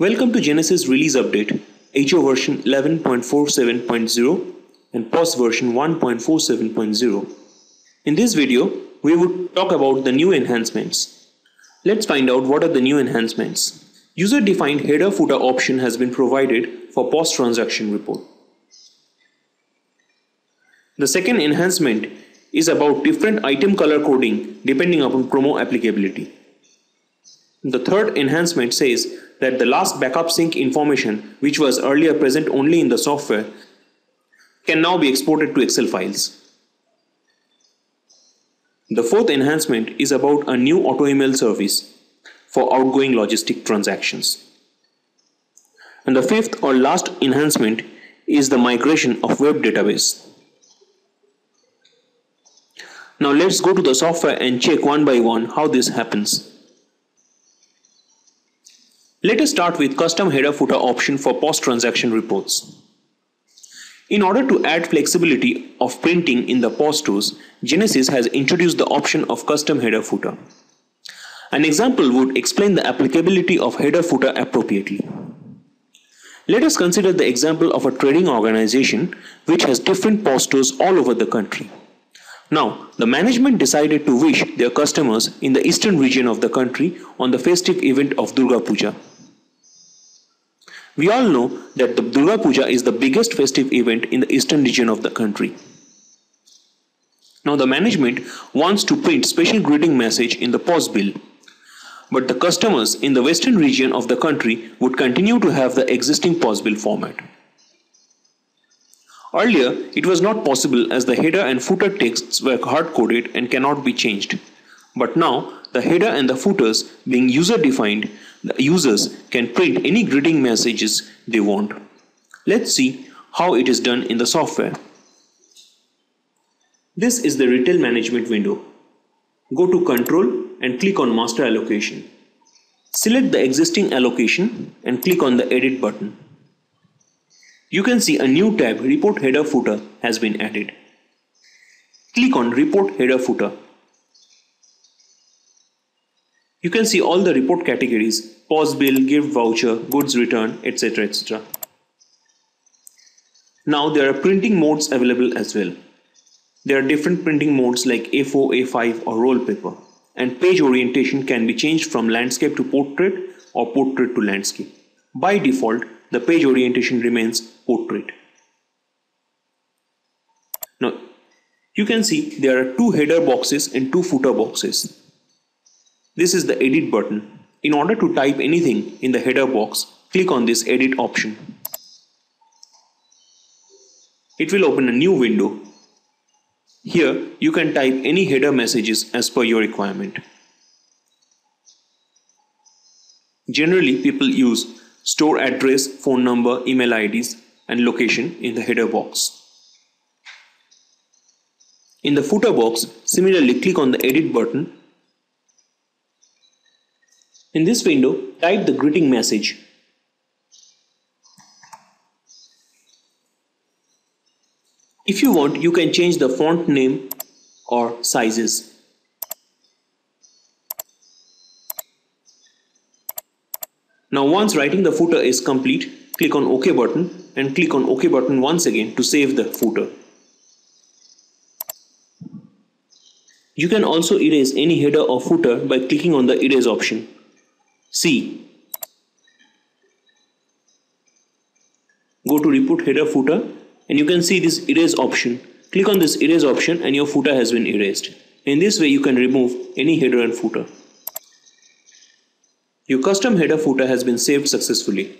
Welcome to GINESYS release update, HO version 11.47.0 and POS version 1.47.0. In this video, we would talk about the new enhancements. Let's find out what are the new enhancements. User-defined header-footer option has been provided for POS transaction report. The second enhancement is about different item color coding depending upon promo applicability. The third enhancement says that the last backup sync information, which was earlier present only in the software, can now be exported to Excel files. The fourth enhancement is about a new auto email service for outgoing logistic transactions. And the fifth or last enhancement is the migration of web database. Now let's go to the software and check one by one how this happens. Let us start with custom header footer option for POS transaction reports. In order to add flexibility of printing in the POS tools, GINESYS has introduced the option of custom header footer. An example would explain the applicability of header footer appropriately. Let us consider the example of a trading organization which has different POS stores all over the country. Now, the management decided to wish their customers in the eastern region of the country on the festive event of Durga Puja. We all know that the Durga Puja is the biggest festive event in the eastern region of the country. Now, the management wants to print special greeting message in the POS bill, but the customers in the western region of the country would continue to have the existing POS bill format. Earlier, it was not possible as the header and footer texts were hard-coded and cannot be changed. But now, the header and the footers being user-defined, the users can print any greeting messages they want. Let's see how it is done in the software. This is the retail management window. Go to Control and click on Master Allocation. Select the existing allocation and click on the Edit button. You can see a new tab, Report Header Footer, has been added. Click on Report Header Footer. You can see all the report categories: POS bill, gift voucher, goods return, etc. etc. Now there are printing modes available as well. There are different printing modes like A4, A5 or roll paper. And page orientation can be changed from landscape to portrait or portrait to landscape. By default, the page orientation remains portrait. Now, you can see there are two header boxes and two footer boxes. This is the Edit button. In order to type anything in the header box, click on this Edit option. It will open a new window. Here, you can type any header messages as per your requirement. Generally, people use store address, phone number, email IDs, and location in the header box. In the footer box, similarly click on the Edit button. In this window, type the greeting message. If you want, you can change the font name or sizes. Now once writing the footer is complete, click on OK button and click on OK button once again to save the footer. You can also erase any header or footer by clicking on the Erase option. C. Go to Report Header Footer and you can see this Erase option. Click on this Erase option and your footer has been erased. In this way you can remove any header and footer. Your custom header footer has been saved successfully.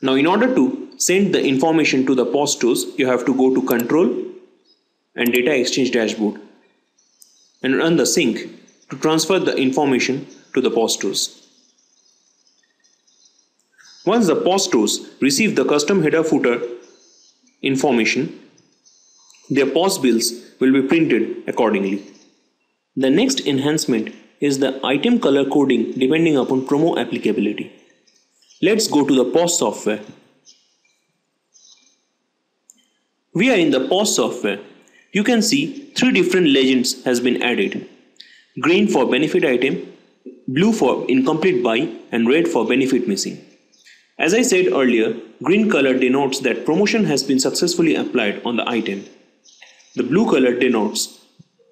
Now in order to send the information to the POS stores, you have to go to Control and Data Exchange Dashboard and run the sync to transfer the information to the POS stores. Once the POS stores receive the custom header footer information, their POS bills will be printed accordingly. The next enhancement is the item color coding depending upon promo applicability. Let's go to the POS software. We are in the POS software. You can see three different legends has been added. Green for benefit item, blue for incomplete buy, and red for benefit missing. As I said earlier, green color denotes that promotion has been successfully applied on the item. The blue color denotes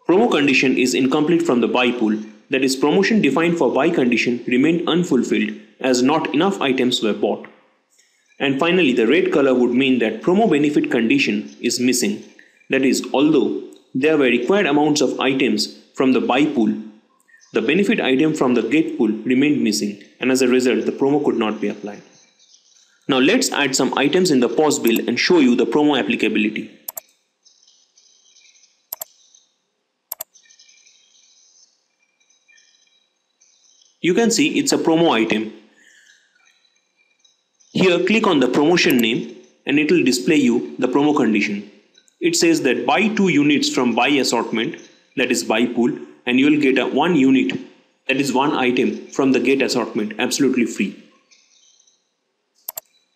promo condition is incomplete from the buy pool, that is, promotion defined for buy condition remained unfulfilled as not enough items were bought. And finally, the red color would mean that promo benefit condition is missing, that is, although there were required amounts of items from the buy pool, the benefit item from the get pool remained missing, and as a result the promo could not be applied. Now let's add some items in the POS bill and show you the promo applicability. You can see it's a promo item. Here click on the promotion name and it will display you the promo condition. It says that buy 2 units from buy assortment, that is buy pool, and you will get a 1 unit, that is 1 item from the get assortment absolutely free.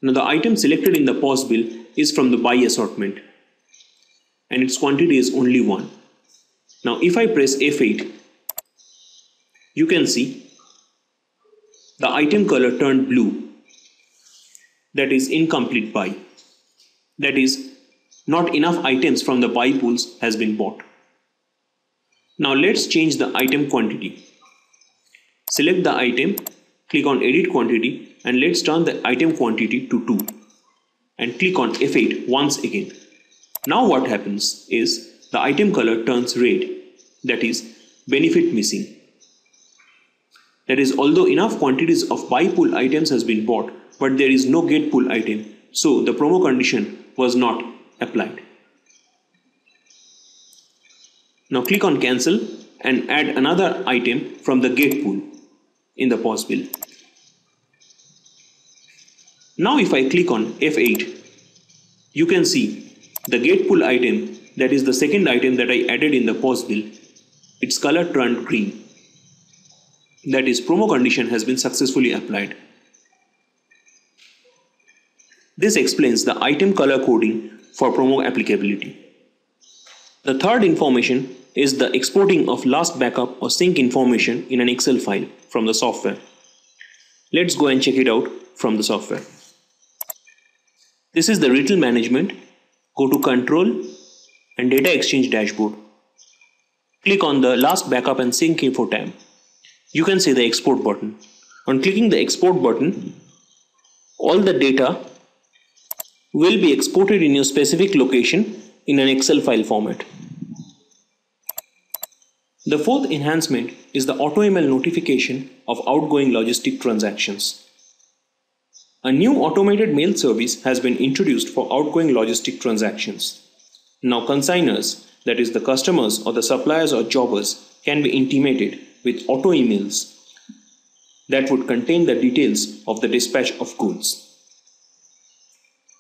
Now the item selected in the POS bill is from the buy assortment and its quantity is only 1. Now if I press F8, you can see the item color turned blue, that is incomplete buy, that is not enough items from the buy pools has been bought. Now let's change the item quantity. Select the item, click on edit quantity and let's turn the item quantity to 2 and click on F8 once again. Now what happens is the item color turns red, that is benefit missing. That is, although enough quantities of buy pool items has been bought, but there is no get pool item, so the promo condition was not applied. Now click on cancel and add another item from the get pool in the POS bill. Now if I click on F8, you can see the get pool item, that is the second item that I added in the POS bill, its color turned green. That is, promo condition has been successfully applied. This explains the item color coding for promo applicability. The third information is the exporting of last backup or sync information in an Excel file from the software. Let's go and check it out from the software. This is the retail management. Go to Control and Data Exchange dashboard. Click on the last backup and sync info tab. You can see the export button. On clicking the export button, all the data will be exported in your specific location in an Excel file format. The fourth enhancement is the AutoML notification of outgoing logistic transactions. A new automated mail service has been introduced for outgoing logistic transactions. Now consignors, that is the customers or the suppliers or jobbers, can be intimated with auto emails that would contain the details of the dispatch of goods.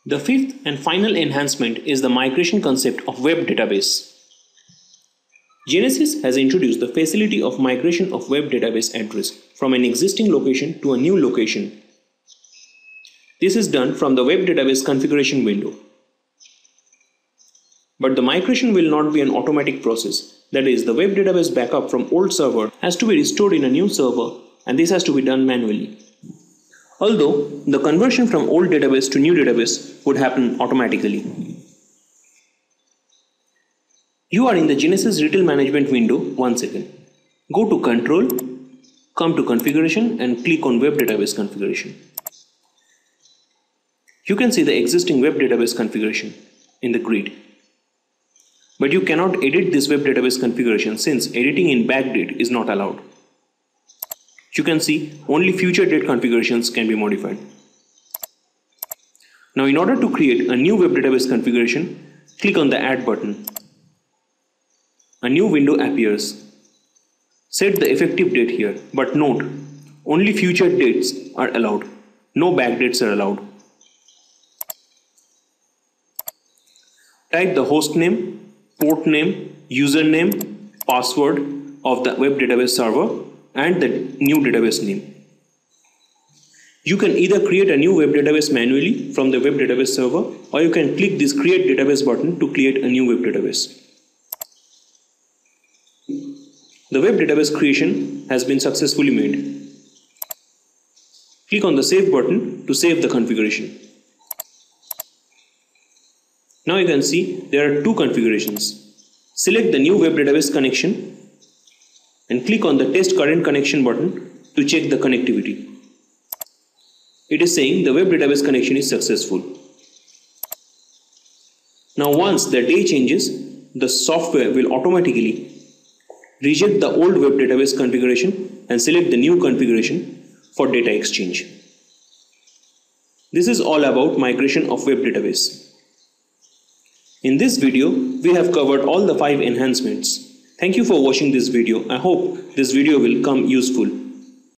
The fifth and final enhancement is the migration concept of web database. GINESYS has introduced the facility of migration of web database address from an existing location to a new location. This is done from the web database configuration window. But the migration will not be an automatic process. That is, the web database backup from old server has to be restored in a new server, and this has to be done manually. Although the conversion from old database to new database would happen automatically. You are in the GINESYS retail management window once again. Go to Control, come to Configuration and click on Web Database Configuration. You can see the existing web database configuration in the grid. But you cannot edit this web database configuration since editing in backdate is not allowed. You can see only future date configurations can be modified. Now in order to create a new web database configuration, click on the Add button. A new window appears. Set the effective date here, but note, only future dates are allowed. No backdates are allowed. Type the host name, port name, username, password of the web database server and the new database name. You can either create a new web database manually from the web database server, or you can click this create database button to create a new web database. The web database creation has been successfully made. Click on the Save button to save the configuration. Now you can see there are two configurations. Select the new web database connection and click on the Test Current Connection button to check the connectivity. It is saying the web database connection is successful. Now once the day changes, the software will automatically reject the old web database configuration and select the new configuration for data exchange. This is all about migration of web database. In this video, we have covered all the 5 enhancements. Thank you for watching this video. I hope this video will come useful.